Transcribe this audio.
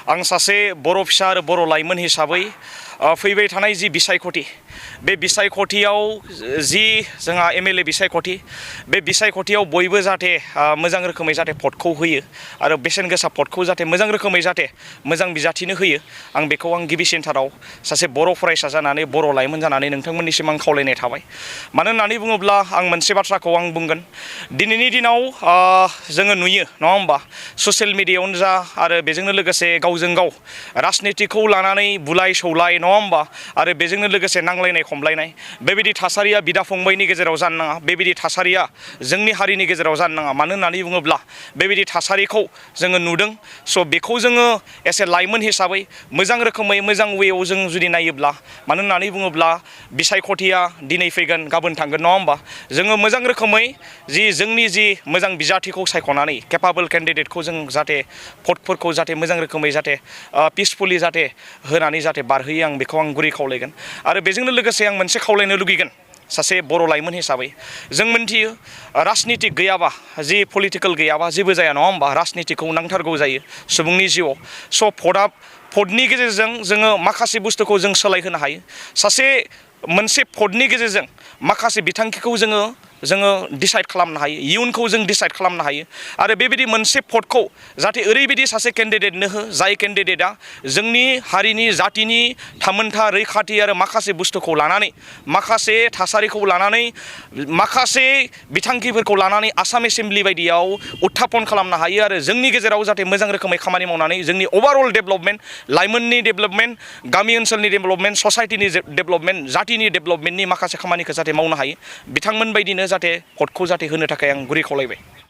आं सासे बर' फिसा आरो बर' लाइमोन हिसाबै फैबाय थानाय जि बिसायख'थि बे बिसायख'थियाव जि जोंहा एमएलए बिसायख'थि बे बिसायख'थियाव बयबो जाहाथे मोजां रोखोमै जाहाथे भटखौ होयो आरो बेसेन गोसा भटखौ जाहाथे मोजां रोखोमै जाहाथे मोजां बिजाथिनो होयो आं बेखौ आं गिबिसिनथाराव सासे बर' फरायसा जानानै बर' लाइमोन जानानै नोंथांमोननिसिम आं खावलायनाय थाबाय। मानो होननानै बुङोब्ला आं मोनसे बाथ्राखौ आं बुंगोन दिनैनि दिनाव जोङो नुयो नङा होमबा ससियेल मिडियायावनो जा आरो बेजोंनो लोगोसे गावजों गाव राजनितिखौ लानानै बुलाय सौलाय नङा होमबा आरो बेजोंनो लोगोसे नांलायनाय खमलायनाय बेबायदि थासारिया बिदा फंबायनि गेजेराव जानो नाङा बेबायदि थासारिया जोंनि हारिनि गेजेराव जानो नाङा। मानो होननानै बुङोब्ला बेबायदि थासारिखौ जोङो नुदों स' बेखौ जोङो एसे लाइमोन हिसाबै मोजां रोखोमै मोजां वेयाव जों जुदि नायोब्ला मानो होननानै बुङोब्ला बिसायख'थिया दिनै फैगोन गाबोन थांगोन नङा होमबा जोङो मोजां रोखोमै जोंनि मोजां बिजाथिखौ सायख'नानै केपाबल केन्डिडेटखौ जों जाहाथे भटफोरखौ जाहाथे मोजां रोखोमै जाहाथे पिसफुलि जाहाथे होनानै जाहाथे बारहोयो आं बेखौ आं गुरै खावलायगोन। आरो बेजोंनो लोगोसे आं मोनसे खावलायनो लुगैगोन सासे बर' लाइमोन हिसाबै जों मोनथियो राजनितिक गैयाबा जि पलिटिकेल गैयाबा जेबो जाया नङा होमबा राजनितिखौ नांथारगौ जायो सुबुंनि जिउआव। स' भटनि गेजेरजों जोङो माखासे बुस्थुखौ जों सोलायहोनो हायो। मोनसे भटनि गेजेरजों माखासे बिथांखिखौ जोङो डिसाइड खालामनो हायो इयुनखौ जों डिसाइड खालामनो हायो आरो बेबायदि मोनसे भटखौ जाहाथे ओरैबायदि सासे केन्डिडेटनो हो जाय केन्डिडेटआ जोंनि हारिनि जातिनि थामोनथा रैखाथि आरो माखासे बुस्थुखौ लानानै माखासे थासारिखौ लानानै माखासे बिथांखिफोरखौ लानानै आसाम एसेम्ब्लि बायदियाव उत्थापन खालामनो हायो आरो जोंनि गेजेराव जाहाथे मोजां रोखोमै खामानि मावनानै जोंनि अभारअल डेभेलपमेन्ट लाइमोननि डेभेलपमेन्ट गामि ओनसोलनि डेभेलपमेन्ट ससाइटिनि डेभेलपमेन्ट जातिनि डेभेलपमेन्टनि माखासे खामानिखौ जाहाथे मावनो हायो बिथांमोन बायदिनो जाहाथे भटखौ जाहाथे होनो थाखाय आं गुरै खावलायबाय।